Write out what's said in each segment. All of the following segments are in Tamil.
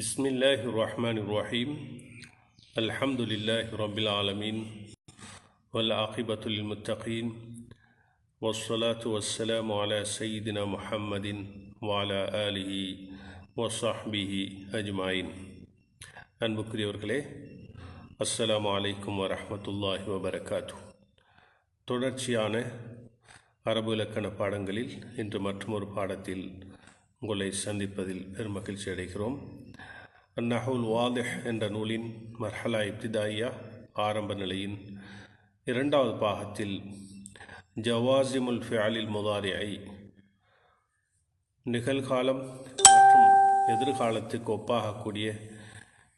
بسم الله الرحمن الرحيم الحمد لله رب العالمين والعاقبة للمتقين والصلاة والسلام على سيدنا محمد وعلى آله وصحبه أجمعين அன்புக்குரியவர்களே அஸ்ஸலாமு அலைக்கும் வரஹ்மத்துல்லாஹி வபரகாத்து. தொடர்ச்சியான அரபு இலக்கண பாடங்களில் இன்று மற்றொரு பாடத்தில் உங்களை சந்திப்பதில் பெருமகிழ்ச்சி அடைகிறோம். அந்நஹுல் வாதிஹ் என்ற நூலின் மர்ஹலா இப்திதாயியா ஆரம்ப நிலையின் இரண்டாவது பாகத்தில் ஜவாசிமுல் ஃபிஅலில் முதாரிஐ நிகழ்காலம் மற்றும் எதிர்காலத்துக்கு ஒப்பாகக்கூடிய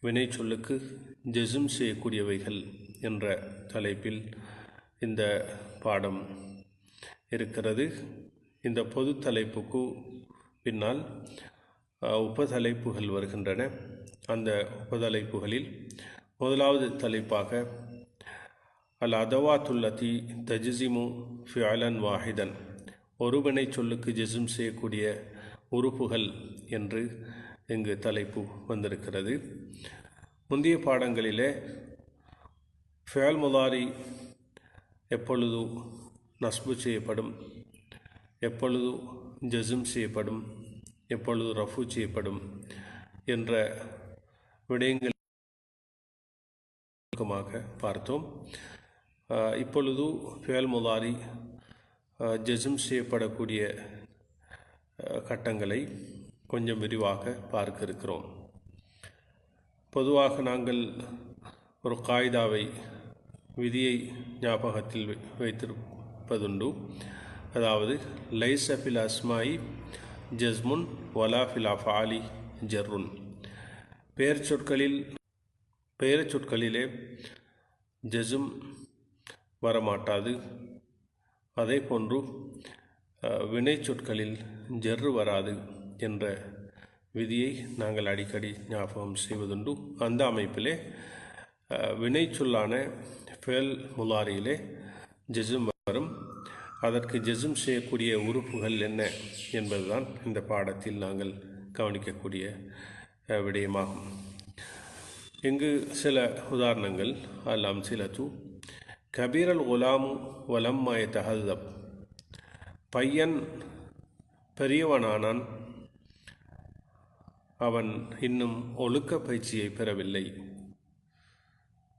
வினை சொல்லுக்கு ஜெசும் செய்யக்கூடியவைகள் என்ற தலைப்பில் இந்த பாடம் இருக்கிறது. இந்த பொது தலைப்புக்கு பின்னால் உபதலைப்புகள் வருகின்றன. அந்த உபதலைப்புகளில் முதலாவது தலைப்பாக அல் அதவாத்துல்லதி தஜ்சிமு ஃபிஅலன் வாஹிதன், ஒரு வினை சொல்லுக்கு ஜெசும் செய்யக்கூடிய உறுப்புகள் என்று இங்கு தலைப்பு வந்திருக்கிறது. முந்தைய பாடங்களிலே ஃபிஅல் முதாரி எப்பொழுது நஸ்பு செய்யப்படும், எப்பொழுது ஜெசும் செய்யப்படும், எப்பொழுது ரஃபு செய்யப்படும் என்ற விடயங்கள் பார்த்தோம். இப்பொழுது ஃபிஅல் முதாரி ஜெசும் செய்யப்படக்கூடிய கட்டங்களை கொஞ்சம் விரிவாக பார்க்க இருக்கிறோம். பொதுவாக நாங்கள் ஒரு காய்தாவை, விதியை ஞாபகத்தில் வைத்திருப்பதுண்டு. அதாவது லைஸ ஃபில் அஸ்மாயி ஜஸ்முன் வலா ஃபில் அஃஆலி ஜர்ருன், பெயர் சொற்களிலே ஜெசும் வரமாட்டாது. அதே போன்று வினை சொற்களில் ஜர்ரு வராது என்ற விதியை நாங்கள் அடிக்கடி ஞாபகம் செய்வதுண்டு. அந்த அமைப்பிலே வினை சொல்லான ஃபிஅல் முதாரியிலே ஜெசும் வரும். அதற்கு ஜெசும் செய்யக்கூடிய உறுப்புகள் என்ன என்பதுதான் இந்த பாடத்தில் நாங்கள் கவனிக்கக்கூடிய விடயமாகும். இங்கு சில உதாரணங்கள். அல் அம்சிலத்து கபீரல் குலாமு வலம்மா யதஹல்லப், பையன் பெரியவனானான், அவன் இன்னும் ஒழுக்க பயிற்சியை பெறவில்லை.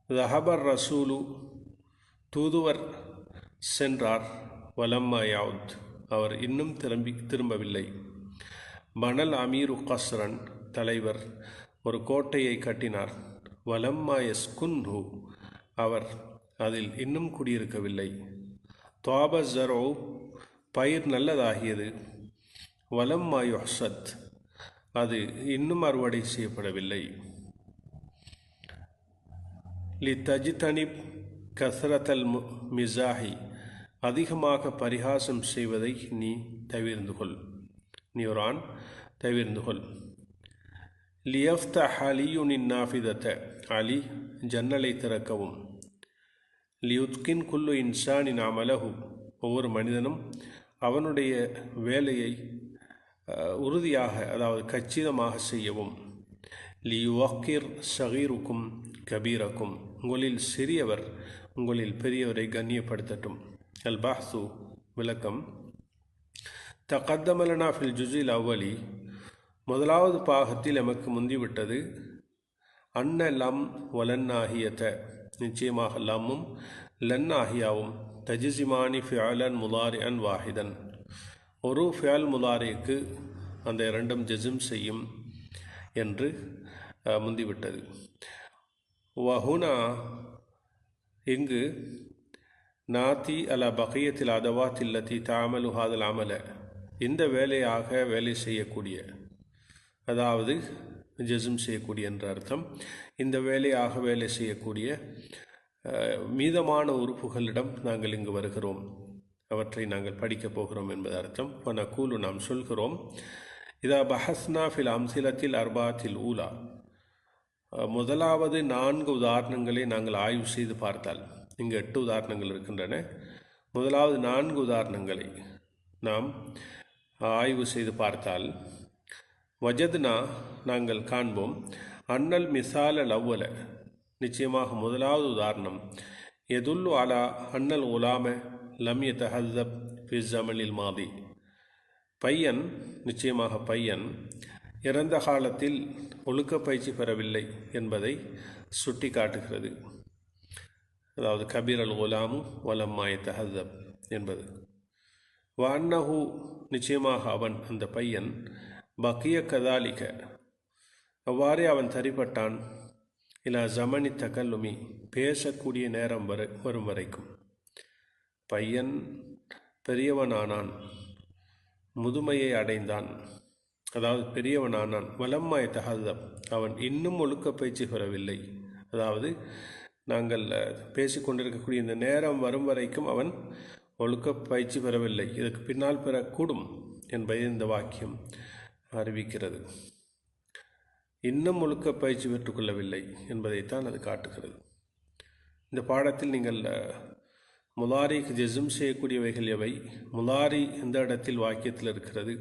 ذهبர் ரசூலு, தூதுவர் சென்றார், வலம்மா யவுத், அவர் இன்னும் திரும்பவில்லை. பனல் அமீரு கஸ்ரன், தலைவர் ஒரு கோட்டையை கட்டினார். வலம்மா யஸ்குன்ஹு, அவர் அதில் இன்னும் குடியிருக்கவில்லை. துவாப ஸர்உ, பயிர் நல்லதாகியது. வலம்மா யுஹ்ஸத், அது இன்னும் அறுவடை செய்யப்படவில்லை. லிதஜ்தனிப் கஸ்ரத்தல் மிஸாஹி, அதிகமாக பரிகாசம் செய்வதை நீ தவிர்ந்து கொள், நீ ஒரு ஆண் தவிர்ந்து கொள். லியஃப்தஹ அலியுன் நாஃபிதத, அலி ஜன்னலை திறக்கவும். லியுத்கின் குல்லு இன்சானின் அமலஹு, ஒவ்வொரு மனிதனும் அவனுடைய வேலையை உறுதியாக, அதாவது கச்சிதமாக செய்யவும். லியுவக்கிர் ஸகீருக்கும் கபீரக்கும், உங்களில் சிறியவர் உங்களில் பெரியவரை கண்ணியப்படுத்தட்டும். அல் பஹ்சு, விளக்கம். தகத்தம லனா ஃபில் ஜுஸில் அவ்வலி, முதலாவது பாகத்தில் எமக்கு முந்திவிட்டது. அன்ன லம் வலன்னாகியத, நிச்சயமாக லம்மும் லன்னாகியாவும் தஜ்சிமானி ஃபிஅலன் முதாரிஅன் வாஹிதன், ஒரு ஃபிஅல் முதாரிக்கு அந்த இரண்டும் ஜெசும் செய்யும் என்று முந்திவிட்டது. வஹுனா, இங்கு நாத்தி அலா பகியத்தில் அதவாத்தில்லத்தி தாமலு ஹாதல் அமல, இந்த வேலையாக வேலை செய்யக்கூடிய, அதாவது ஜெசும் செய்யக்கூடிய என்ற அர்த்தம். இந்த வேலையாக வேலை செய்யக்கூடிய மீதமான உறுப்புகளிடம் நாங்கள் இங்கு வருகிறோம், அவற்றை நாங்கள் படிக்கப் போகிறோம் என்பது அர்த்தம். நகூலு, நாம் சொல்கிறோம். இதா பஹஸ்னா ஃபில் அம்சிலத்தில் அர்பாத்தில் ஊலா, முதலாவது 4 உதாரணங்களை நாங்கள் ஆய்வு செய்து பார்த்தால், இங்கு 8 உதாரணங்கள் இருக்கின்றன. முதலாவது 4 உதாரணங்களை நாம் ஆய்வு செய்து பார்த்தால், வஜத்னா, நாங்கள் காண்போம் அன்னல் மிசால் அவ்வல நிச்சயமாக முதலாவது உதாரணம் எதுல்லு அலா அன்னல் உலாம லம் யதஹஸ்ஸப் ஃபி ஸமனில் மாதி பையன் நிச்சயமாக பையன் இறந்த காலத்தில் ஒழுக்க பயிற்சி பெறவில்லை என்பதை சுட்டி காட்டுகிறது. அதாவது கபீர் அல் குலாமு வலம்மா யதஹஸ்ஸப் என்பது. வஅன்னஹு நிச்சயமாக அவன் அந்த பையன் பக்கிய கதாலிக அவ்வாறே அவன் தரிப்பட்டான் இலா ஜமனி தகல்லுமி பேசக்கூடிய நேரம் வரும் வரைக்கும். பையன் பெரியவனானான், முதுமையை அடைந்தான், அதாவது பெரியவனானான். வலம்மா யதஹஸ்ஸப் அவன் இன்னும் ஒழுக்க பயிற்சி பெறவில்லை, அதாவது நாங்கள் பேசிக்கொண்டிருக்கக்கூடிய இந்த நேரம் வரும் வரைக்கும் அவன் ஒழுக்க பயிற்சி பெறவில்லை, இதற்கு பின்னால் பெறக்கூடும் என்பதை இந்த வாக்கியம் அறிவிக்கிறது. இன்னும் ஒழுக்க பயிற்சி பெற்றுக்கொள்ளவில்லை என்பதைத்தான் அது காட்டுகிறது. இந்த பாடத்தில் நீங்கள் முலாரிக்கு ஜெசும் செய்யக்கூடியவைகள் எவை, முலாரி எந்த இடத்தில் வாக்கியத்தில் இருக்கிறது,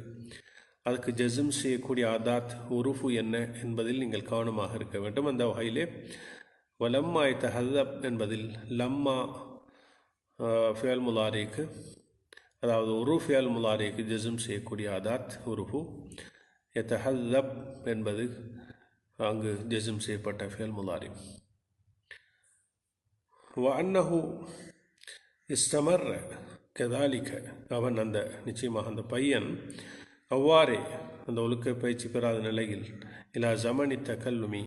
அதுக்கு ஜெசும் செய்யக்கூடிய ஆதாத் உருஃபு என்ன என்பதில் நீங்கள் கவனமாக இருக்க வேண்டும். அந்த வகையிலே வலம்மா யதஹஸ்ஸப் என்பதில் லம்மா ஃபியல் முலாரிக்கு, அதாவது உருஃப் ஃபியல் முலாரிக்கு ஜெசும் செய்யக்கூடிய ஆதாத் உருஃபு, யதஹஸ்ஸப் என்பது அங்கு ஜெசும் செய்யப்பட்ட ஃபியல் முலாரி. வஅன்னஹு இஸ்தமர்ர கதாலிக அவன் அந்த நிச்சயமாக அந்த பையன் அவ்வாறே அந்த ஒழுக்க பயிற்சி பெறாத நிலையில் இலா ஜமனி தகல்லுமி